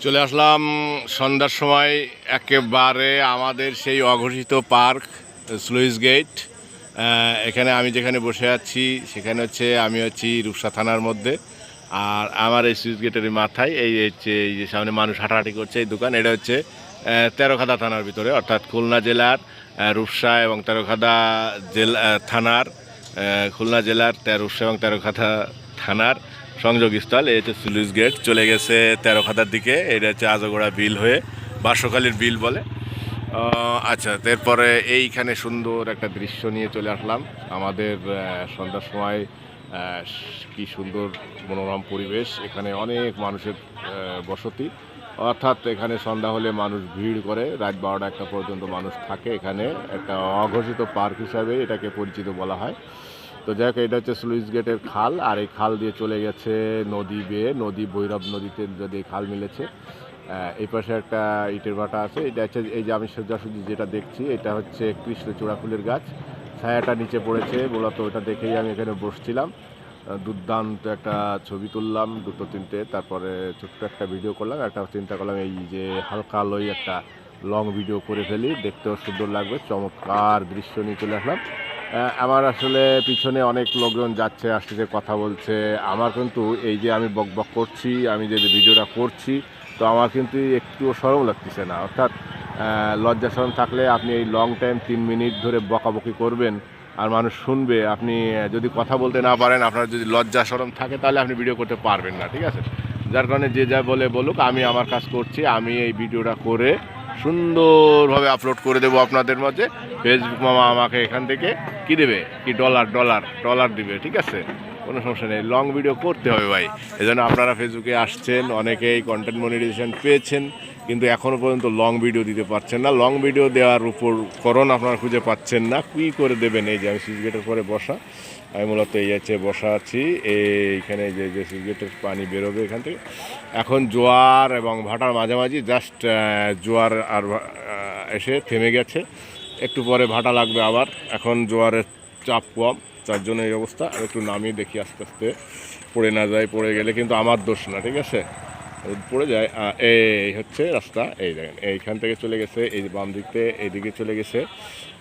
চলে আসলাম সন্ধ্যার সময় একেবারে আমাদের সেই অঘোষিত পার্ক স্লুইস গেট। এখানে আমি যেখানে বসে আছি সেখানে হচ্ছে আমি হচ্ছি রূপসা থানার মধ্যে। আর আমার এই স্লুইস গেটের মাথায় এই হচ্ছে এই যে সামনে মানুষ হাঁটাহাঁটি করছে এই দোকান, এটা হচ্ছে তেরোখাদা থানার ভিতরে, অর্থাৎ খুলনা জেলার রূপসা এবং তেরোখাদা জেলা থানার, খুলনা জেলার রূপসা এবং তেরোখাদা থানার সংযোগস্থল। এই হচ্ছে স্লুইস গেট, চলে গেছে তেরোখাদার দিকে। এটা হচ্ছে আজগোড়া বিল হয়ে বাঁশখালীর বিল বলে। আচ্ছা, এরপরে এইখানে সুন্দর একটা দৃশ্য নিয়ে চলে আসলাম। আমাদের সন্ধ্যার সময় কি সুন্দর মনোরম পরিবেশ, এখানে অনেক মানুষের বসতি, অর্থাৎ এখানে সন্ধ্যা হলে মানুষ ভিড় করে, রাত 12টা-1টা পর্যন্ত মানুষ থাকে। এখানে একটা অঘোষিত পার্ক হিসাবে এটাকে পরিচিত বলা হয়। তো যাই হোক, এটা হচ্ছে স্লুইস গেটের খাল, আর এই খাল দিয়ে চলে গেছে নদী বেয়ে, নদী ভৈরব নদীতে যদি খাল মিলেছে। এই পাশে একটা ইটের ভাটা আছে। এটা হচ্ছে এই যে আমি সোজাসুজি যেটা দেখছি, এটা হচ্ছে কৃষ্ণচূড়া ফুলের গাছ, ছায়াটা নিচে পড়েছে মূলত, ওটা দেখেই আমি এখানে বসছিলাম। দুর্দান্ত একটা ছবি তুললাম, দুটো তিনটে, তারপরে ছোট্ট একটা ভিডিও করলাম। একটা চিন্তা করলাম এই যে হালকা আলোয় একটা লং ভিডিও করে ফেলি, দেখতেও সুন্দর লাগবে, চমৎকার দৃশ্য নিয়ে চলে আসলাম। আমার আসলে পিছনে অনেক লোকজন যাচ্ছে আসছে, কথা বলছে। আমার কিন্তু এই যে আমি বক বক করছি, আমি যে ভিডিওটা করছি, তো আমার কিন্তু একটুও শরম লাগতেছে না। অর্থাৎ লজ্জা শরম থাকলে আপনি এই লং টাইম 3 মিনিট ধরে বকাবকি করবেন আর মানুষ শুনবে। আপনি যদি কথা বলতে না পারেন, আপনার যদি লজ্জা শরম থাকে, তাহলে আপনি ভিডিও করতে পারবেন না, ঠিক আছে? যার কারণে যে যা বলে বলুক, আমি আমার কাজ করছি। আমি এই ভিডিওটা করে সুন্দরভাবে আপলোড করে দেবো আপনাদের মাঝে। ফেসবুক মামা আমাকে এখান থেকে কি দেবে, কি ডলার দিবে, ঠিক আছে? কোনো সমস্যা নেই, লং ভিডিও করতে হবে ভাই। এই জন্য আপনারা ফেসবুকে আসছেন, অনেকেই কন্টেন্ট মনিটাইজেশন পেয়েছেন, কিন্তু এখনও পর্যন্ত লং ভিডিও দিতে পারছেন না। লং ভিডিও দেওয়ার উপকরণ আপনারা খুঁজে পাচ্ছেন না, কী করে দেবেন? এই যে আমি সুইচ গেটের পরে বসা, আমি মূলত এই হচ্ছে বসা আছি এইখানে, যে সুইচ গেটের পানি বেরোবে এখান থেকে। এখন জোয়ার এবং ভাটার মাঝামাঝি, জাস্ট জোয়ার আর এসে থেমে গেছে, একটু পরে ভাটা লাগবে আবার। এখন জোয়ারের চাপ কম, তার জন্য এই অবস্থা। একটু নামিয়ে দেখি আস্তে আস্তে পড়ে না যায়, পড়ে গেলে কিন্তু আমার দোষ না, ঠিক আছে? পড়ে যায়। এই হচ্ছে রাস্তা, এই দেখেন এইখান থেকে চলে গেছে, এই যে বাম দিকতে এইদিকে চলে গেছে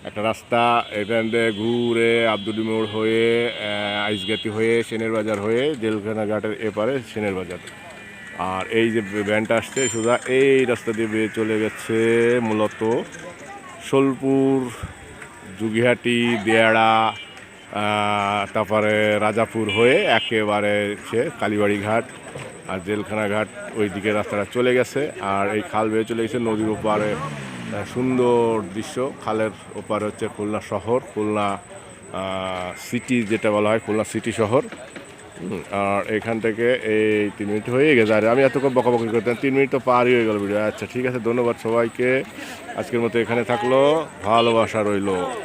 একটা রাস্তা, এখান থেকে ঘুরে আব্দুল মোড় হয়ে আইসগাতি হয়ে সেনের বাজার হয়ে জেলখানা ঘাটের এপারে সেনের বাজার। আর এই যে ভ্যানটা আসছে সোজা এই রাস্তা দিয়ে চলে গেছে মূলত সোলপুর, জুগিহাটি, দেয়াড়া, তারপরে রাজাপুর হয়ে একেবারে সে কালীবাড়ি ঘাট আর জেলখানা ঘাট, ওই দিকে রাস্তাটা চলে গেছে। আর এই খাল বেয়ে চলে গেছে নদীর ওপারে, সুন্দর দৃশ্য। খালের ওপারে হচ্ছে খুলনা শহর, খুলনা সিটি যেটা বলা হয়, খুলনা সিটি শহর। আর এখান থেকে এই 3 মিনিট হয়ে গেছে, আর আমি এতক্ষণ বকাবকি করতাম, 3 মিনিট তো পারই হয়ে গেল ভিডিও। আচ্ছা ঠিক আছে, ধন্যবাদ সবাইকে, আজকের মতো এখানে থাকলো, ভালোবাসা রইলো।